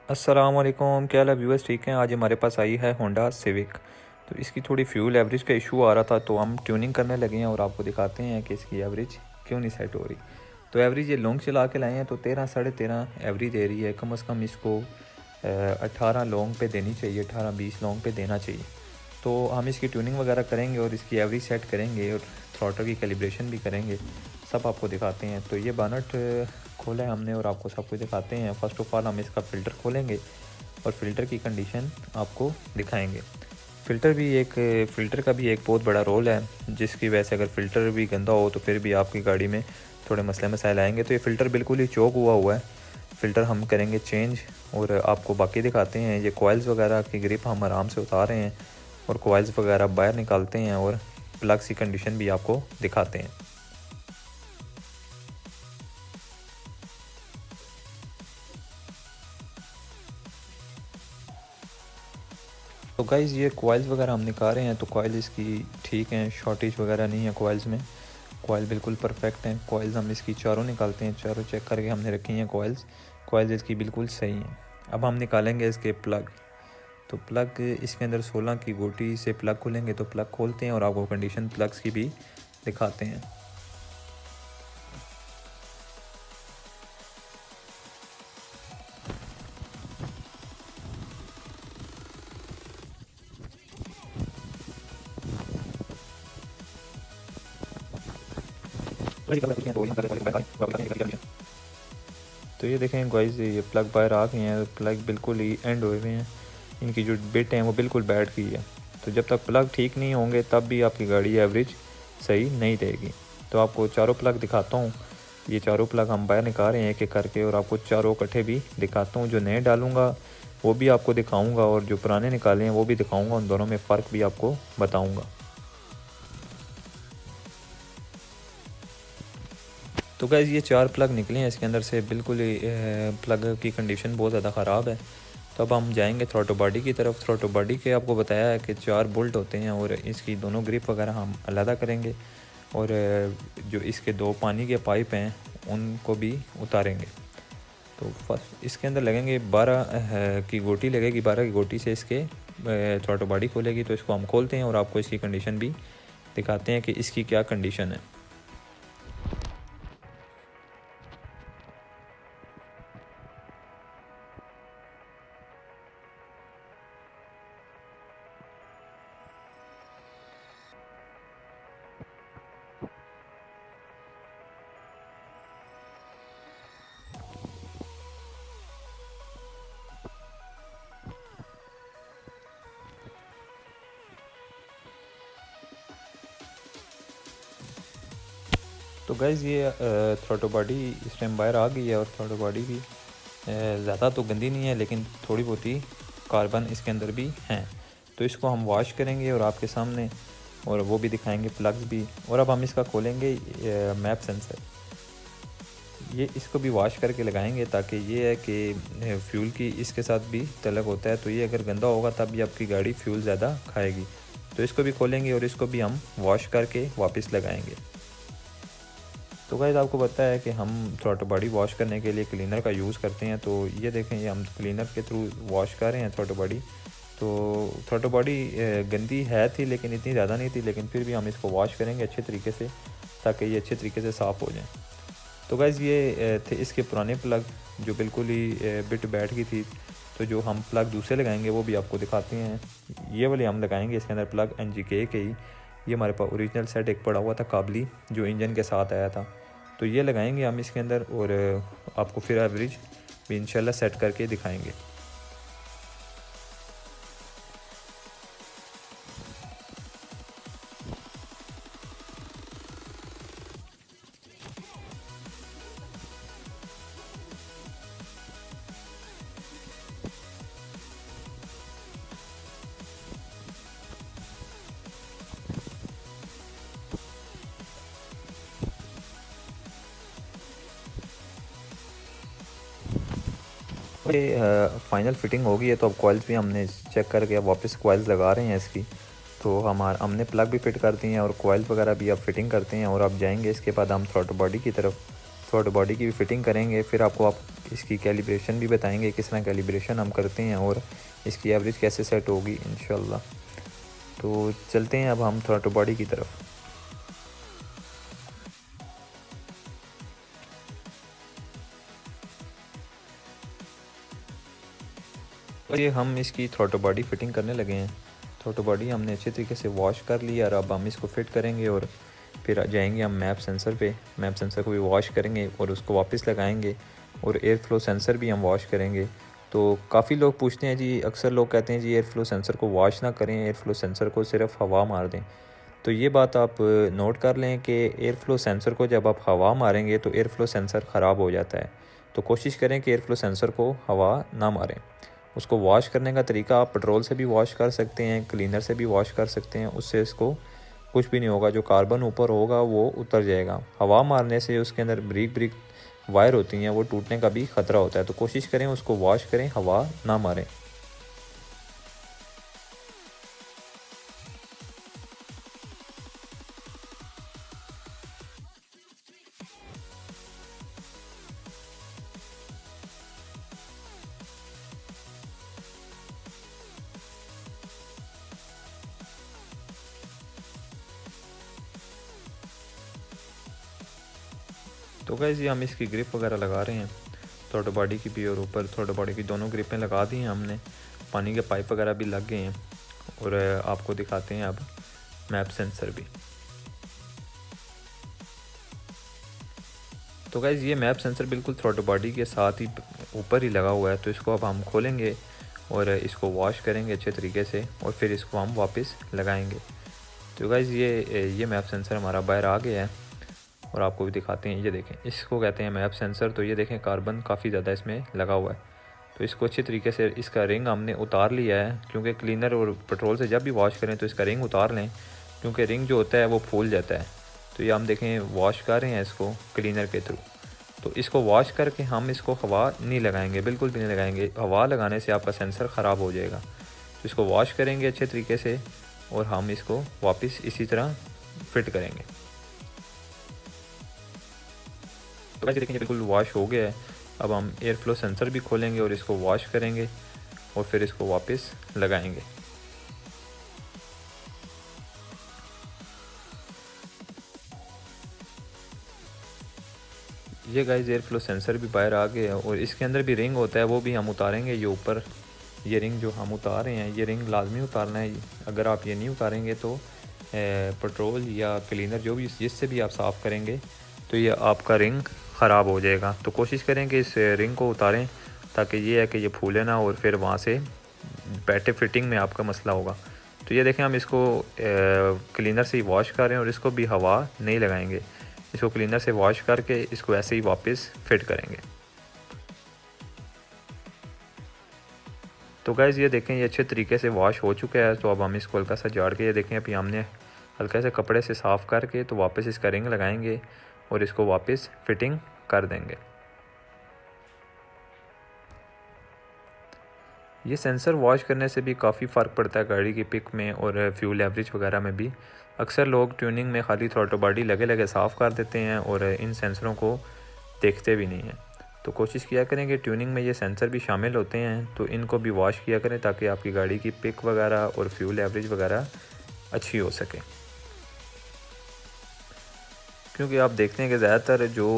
अस्सलाम वालेकुम, क्या हाल है व्यूअर्स? ठीक हैं। आज हमारे पास आई है होंडा सिविक। तो इसकी थोड़ी फ्यूल एवरेज का इशू आ रहा था, तो हम ट्यूनिंग करने लगे हैं और आपको दिखाते हैं कि इसकी एवरेज क्यों नहीं सेट हो रही। तो एवरेज ये लॉन्ग चला के लाए हैं तो 13 साढ़े 13 एवरेज दे रही है। कम से कम इसको 18 लॉन्ग पे देनी चाहिए, 18-20 लॉन्ग पे देना चाहिए। तो हम इसकी ट्यूनिंग वगैरह करेंगे और इसकी एवरेज सेट करेंगे और थ्रॉटल की कैलिब्रेशन भी करेंगे, सब आपको दिखाते हैं। तो ये बानट खोला है हमने और आपको सब कुछ दिखाते हैं। फ़र्स्ट ऑफ़ ऑल हम इसका फ़िल्टर खोलेंगे और फ़िल्टर की कंडीशन आपको दिखाएंगे। फ़िल्टर का भी एक बहुत बड़ा रोल है, जिसकी वजह से अगर फ़िल्टर भी गंदा हो तो फिर भी आपकी गाड़ी में थोड़े मसले मसाइल आएंगे। तो ये फ़िल्टर बिल्कुल ही चौक हुआ है, फ़िल्टर हम करेंगे चेंज और आपको बाकी दिखाते हैं। ये कॉइल्स वगैरह की ग्रिप हम आराम से उतार रहे हैं और कॉइल्स वगैरह बाहर निकालते हैं और प्लग्स की कंडीशन भी आपको दिखाते हैं। तो गाइज़ ये कॉइल्स वगैरह हम निकाल रहे हैं, तो कॉइल इसकी ठीक हैं, शॉर्टेज वगैरह नहीं है कॉइल्स में। कॉइल बिल्कुल परफेक्ट हैं। कॉइल्स हम इसकी चारों निकालते हैं, चारों चेक करके हमने रखी हैं कॉइल्स। कॉइल्स इसकी बिल्कुल सही हैं। अब हम निकालेंगे इसके प्लग। तो प्लग इसके अंदर 16 की गोटी से प्लग खोलेंगे, तो प्लग खोलते हैं और आपको कंडीशन प्लग्स की भी दिखाते हैं। तो ये देखें गाइस, ये प्लग बाहर आ गए हैं। प्लग बिल्कुल ही एंड हुए हुए हैं, इनकी जो बिट हैं वो बिल्कुल बैठ गई है। तो जब तक प्लग ठीक नहीं होंगे तब भी आपकी गाड़ी एवरेज सही नहीं देगी। तो आपको चारों प्लग दिखाता हूँ। ये चारों प्लग हम बाहर निकाल रहे हैं एक एक करके और आपको चारों इकट्ठे भी दिखाता हूँ। जो नए डालूँगा वो भी आपको दिखाऊँगा और जो पुराने निकाले हैं वो भी दिखाऊँगा। उन दोनों में फ़र्क भी आपको बताऊँगा। तो गाइज़ ये 4 प्लग निकले हैं इसके अंदर से, बिल्कुल ही प्लग की कंडीशन बहुत ज़्यादा ख़राब है। तो अब हम जाएंगे थ्रोटो बॉडी की तरफ। थ्रोटो बॉडी के आपको बताया है कि 4 बोल्ट होते हैं और इसकी दोनों ग्रिप वगैरह हम अलहदा करेंगे और जो इसके 2 पानी के पाइप हैं उनको भी उतारेंगे। तो फर्स्ट इसके अंदर लगेंगे 12 की गोटी लगेगी। 12 की गोटी से इसके थ्रोटो बॉडी खोलेगी। तो इसको हम खोलते हैं और आपको इसकी कंडीशन भी दिखाते हैं कि इसकी क्या कंडीशन है। तो गाइज़ ये थ्रोटो बॉडी इस टाइम बाहर आ गई है और थ्रोटो बॉडी भी ज़्यादा तो गंदी नहीं है, लेकिन थोड़ी बहुत ही कार्बन इसके अंदर भी हैं। तो इसको हम वॉश करेंगे और आपके सामने, और वो भी दिखाएंगे प्लग्स भी। और अब हम इसका खोलेंगे मैप सेंसर। ये इसको भी वॉश करके लगाएंगे, ताकि ये है कि फ्यूल की इसके साथ भी तलब होता है। तो ये अगर गंदा होगा तब भी आपकी गाड़ी फ्यूल ज़्यादा खाएगी। तो इसको भी खोलेंगे और इसको भी हम वॉश करके वापस लगाएंगे। तो गाइस आपको पता है कि हम थ्रोटल बॉडी वॉश करने के लिए क्लीनर का यूज़ करते हैं। तो ये देखें, ये हम क्लीनर के थ्रू वॉश कर रहे हैं थ्रोटल बॉडी। तो थ्रोटल बॉडी गंदी है थी लेकिन इतनी ज़्यादा नहीं थी, लेकिन फिर भी हम इसको वॉश करेंगे अच्छे तरीके से, ताकि ये अच्छे तरीके से साफ़ हो जाए। तो गाइस ये थे इसके पुराने प्लग, जो बिल्कुल ही बिट बैठ गई थी। तो जो हम प्लग दूसरे लगाएंगे वो भी आपको दिखाते हैं। ये वाले हम लगाएंगे इसके अंदर प्लग NGK के ही। ये हमारे पास ओरिजिनल सेट एक पड़ा हुआ था काबली, जो इंजन के साथ आया था। तो ये लगाएंगे हम इसके अंदर और आपको फिर एवरेज भी इंशाल्लाह सेट करके दिखाएंगे। ये फाइनल फिटिंग हो गई है। तो अब कॉइल्स भी हमने चेक करके अब वापस कॉइल्स लगा रहे हैं इसकी। तो हमने प्लग भी फिट कर दिए हैं और कॉइल्स वगैरह भी अब फिटिंग करते हैं और अब जाएंगे इसके बाद हम थ्रोटल बॉडी की तरफ। थ्रोट बॉडी की भी फ़िटिंग करेंगे, फिर आपको इसकी कैलिब्रेशन भी बताएंगे किस तरह कैलिब्रेशन हम करते हैं और इसकी एवरेज कैसे सेट होगी इंशाल्लाह। तो चलते हैं अब हम थ्रोट बॉडी की तरफ। और ये हम इसकी थ्रोट बॉडी फ़िटिंग करने लगे हैं। थ्रोट बॉडी हमने अच्छे तरीके से वॉश कर लिया और अब हम इसको फ़िट करेंगे और फिर जाएंगे हम मैप सेंसर पे। मैप सेंसर को भी वॉश करेंगे और उसको वापस लगाएंगे और एयर फ्लो सेंसर भी हम वॉश करेंगे। तो काफ़ी लोग पूछते हैं जी, अक्सर लोग कहते हैं जी एयर फ्लो सेंसर को वॉश ना करें, एयर फ्लो सेंसर को सिर्फ हवा मार दें। तो ये बात आप नोट कर लें कि एयर फ्लो सेंसर को जब आप हवा मारेंगे तो एयर फ्लो सेंसर ख़राब हो जाता है। तो कोशिश करें कि एयर फ्लो सेंसर को हवा ना मारें। उसको वॉश करने का तरीका आप पेट्रोल से भी वॉश कर सकते हैं, क्लीनर से भी वॉश कर सकते हैं, उससे इसको कुछ भी नहीं होगा। जो कार्बन ऊपर होगा वो उतर जाएगा। हवा मारने से उसके अंदर ब्रिक वायर होती हैं, वो टूटने का भी ख़तरा होता है। तो कोशिश करें उसको वॉश करें, हवा ना मारें। तो गाइस ये हम इसकी ग्रिप वगैरह लगा रहे हैं, थ्रोट बॉडी की भी और ऊपर थ्रोट बॉडी की दोनों ग्रिपें लगा दी हैं हमने। पानी के पाइप वगैरह भी लग गए हैं और आपको दिखाते हैं अब मैप सेंसर भी। तो गाइस ये मैप सेंसर बिल्कुल थ्रोट बॉडी के साथ ही ऊपर ही लगा हुआ है। तो इसको अब हम खोलेंगे और इसको वॉश करेंगे अच्छे तरीके से और फिर इसको हम वापस लगाएंगे। तो गाइस ये मैप सेंसर हमारा बाहर आ गया है और आपको भी दिखाते हैं। ये देखें, इसको कहते हैं मैप सेंसर। तो ये देखें कार्बन काफ़ी ज़्यादा इसमें लगा हुआ है। तो इसको अच्छी तरीके से इसका रिंग हमने उतार लिया है, क्योंकि क्लीनर और पेट्रोल से जब भी वॉश करें तो इसका रिंग उतार लें, क्योंकि रिंग जो होता है वो फूल जाता है। तो ये हम देखें वॉश कर रहे हैं इसको क्लीनर के थ्रू। तो इसको वॉश करके हम इसको हवा नहीं लगाएंगे, बिल्कुल भी नहीं लगाएंगे। हवा लगाने से आपका सेंसर ख़राब हो जाएगा। तो इसको वॉश करेंगे अच्छे तरीके से और हम इसको वापस इसी तरह फिट करेंगे। तो वैसे देखें बिल्कुल वॉश हो गया है। अब हम एयर फ्लो सेंसर भी खोलेंगे और इसको वॉश करेंगे और फिर इसको वापस लगाएंगे। ये गाइस एयर फ्लो सेंसर भी बाहर आ गया है और इसके अंदर भी रिंग होता है, वो भी हम उतारेंगे। ये ऊपर ये रिंग जो हम उतार रहे हैं, ये रिंग लाजमी उतारना है। अगर आप ये नहीं उतारेंगे तो पेट्रोल या क्लीनर जो भी जिससे भी आप साफ़ करेंगे तो ये आपका रिंग ख़राब हो जाएगा। तो कोशिश करें कि इस रिंग को उतारें, ताकि ये है कि ये फूले ना और फिर वहाँ से बैठे फिटिंग में आपका मसला होगा। तो ये देखें हम इसको क्लीनर से ही वॉश कर रहे हैं और इसको भी हवा नहीं लगाएंगे। इसको क्लीनर से वॉश करके इसको ऐसे ही वापस फिट करेंगे। तो गाइज़ ये देखें ये अच्छे तरीके से वॉश हो चुका है। तो अब हम इसको हल्का सा झाड़ के, ये देखें अभी हमने हल्का से कपड़े से साफ़ करके तो वापस इसका रिंग लगाएंगे और इसको वापस फिटिंग कर देंगे। ये सेंसर वॉश करने से भी काफ़ी फ़र्क पड़ता है गाड़ी की पिक में और फ्यूल एवरेज वगैरह में भी। अक्सर लोग ट्यूनिंग में खाली थ्रोटल बॉडी लगे साफ़ कर देते हैं और इन सेंसरों को देखते भी नहीं हैं। तो कोशिश किया करें कि ट्यूनिंग में ये सेंसर भी शामिल होते हैं, तो इनको भी वॉश किया करें ताकि आपकी गाड़ी की पिक वगैरह और फ्यूल एवरेज वगैरह अच्छी हो सके। क्योंकि आप देखते हैं कि ज़्यादातर जो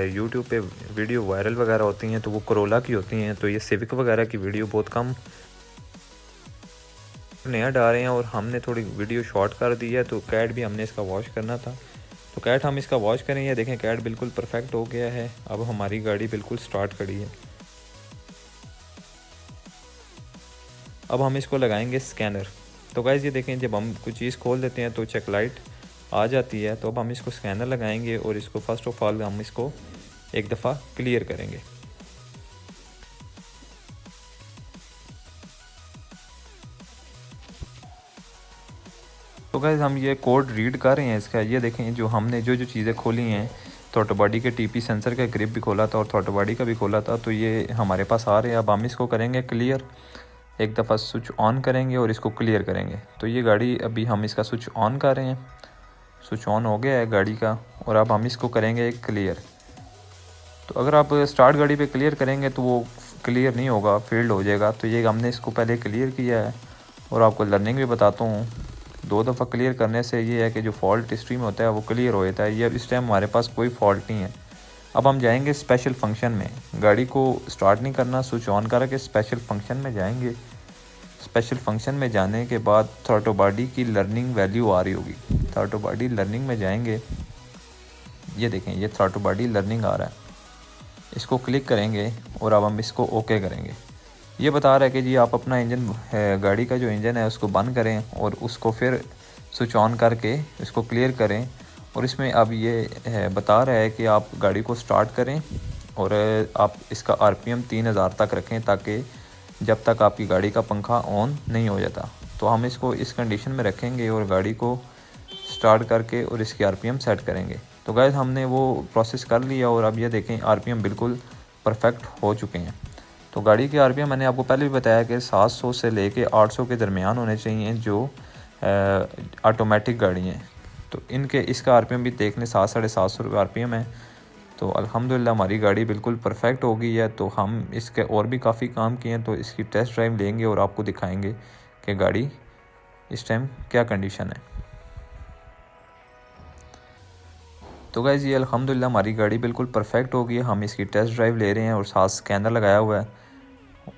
यूट्यूब पे वीडियो वायरल वगैरह होती हैं तो वो करोला की होती हैं। तो ये सिविक वगैरह की वीडियो बहुत कम नया डाल रहे हैं और हमने थोड़ी वीडियो शॉर्ट कर दी है। तो कैट भी हमने इसका वॉश करना था, तो कैट हम इसका वॉश करें। ये देखें कैट बिल्कुल परफेक्ट हो गया है। अब हमारी गाड़ी बिल्कुल स्टार्ट खड़ी है। अब हम इसको लगाएंगे स्कैनर। तो गाइस ये देखें जब हम कुछ चीज़ खोल देते हैं तो चेक लाइट आ जाती है। तो अब हम इसको स्कैनर लगाएंगे और इसको फ़र्स्ट ऑफ ऑल हम इसको एक दफ़ा क्लियर करेंगे। तो गाइस हम ये कोड रीड कर रहे हैं इसका। ये देखें जो हमने जो चीज़ें खोली हैं, थ्रोटल बॉडी के टीपी सेंसर का ग्रिप भी खोला था और थ्रोटल बॉडी का भी खोला था, तो ये हमारे पास आ रहे हैं। अब हम इसको करेंगे क्लियर। एक दफ़ा स्विच ऑन करेंगे और इसको क्लियर करेंगे। तो ये गाड़ी अभी हम इसका स्विच ऑन कर रहे हैं, स्विच ऑन हो गया है गाड़ी का और अब हम इसको करेंगे क्लियर। तो अगर आप स्टार्ट गाड़ी पे क्लियर करेंगे तो वो क्लियर नहीं होगा, फेल्ड हो जाएगा। तो ये हमने इसको पहले क्लियर किया है और आपको लर्निंग भी बताता हूँ। 2 दफ़ा क्लियर करने से ये है कि जो फॉल्ट हिस्ट्री में होता है वो क्लियर हो जाता है। ये अब इस टाइम हमारे पास कोई फॉल्ट नहीं है। अब हम जाएंगे स्पेशल फंक्शन में, गाड़ी को स्टार्ट नहीं करना, स्विच ऑन करके स्पेशल फंक्शन में जाएंगे। स्पेशल फंक्शन में जाने के बाद थ्रोटल बॉडी की लर्निंग वैल्यू आ रही होगी। थ्रोटल बॉडी लर्निंग में जाएंगे, ये देखें ये थ्रोटल बॉडी लर्निंग आ रहा है, इसको क्लिक करेंगे और अब हम इसको ओके करेंगे। ये बता रहा है कि जी आप अपना इंजन गाड़ी का जो इंजन है उसको बंद करें और उसको फिर स्विच ऑन करके इसको क्लियर करें। और इसमें अब ये बता रहा है कि आप गाड़ी को स्टार्ट करें और आप इसका आरपीएम 3000 तक रखें ताकि जब तक आपकी गाड़ी का पंखा ऑन नहीं हो जाता। तो हम इसको इस कंडीशन में रखेंगे और गाड़ी को स्टार्ट करके और इसकी आरपीएम सेट करेंगे। तो गाइस हमने वो प्रोसेस कर लिया और अब ये देखें आरपीएम बिल्कुल परफेक्ट हो चुके हैं। तो गाड़ी के आरपीएम मैंने आपको पहले भी बताया कि 700 से लेके 800 के दरमियान होने चाहिए जो ऑटोमेटिक गाड़ी हैं। तो इनके इसका आरपीएम भी देखने 700-750 आरपीएम है। तो अल्हम्दुलिल्लाह हमारी गाड़ी बिल्कुल परफेक्ट हो गई है। तो हम इसके और भी काफ़ी काम किए हैं, तो इसकी टेस्ट ड्राइव लेंगे और आपको दिखाएंगे कि गाड़ी इस टाइम क्या कंडीशन है। तो गाइज़ ये अल्हम्दुलिल्लाह हमारी गाड़ी बिल्कुल परफेक्ट हो गई है। हम इसकी टेस्ट ड्राइव ले रहे हैं और साथ स्कैनर लगाया हुआ है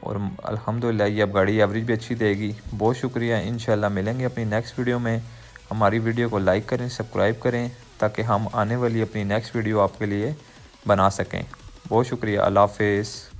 और अल्हम्दुलिल्लाह ये अब गाड़ी एवरेज भी अच्छी देगी। बहुत शुक्रिया, इंशाल्लाह मिलेंगे अपनी नेक्स्ट वीडियो में। हमारी वीडियो को लाइक करें, सब्सक्राइब करें ताकि हम आने वाली अपनी नेक्स्ट वीडियो आपके लिए बना सकें। बहुत शुक्रिया, अल्लाह हाफ़िज़।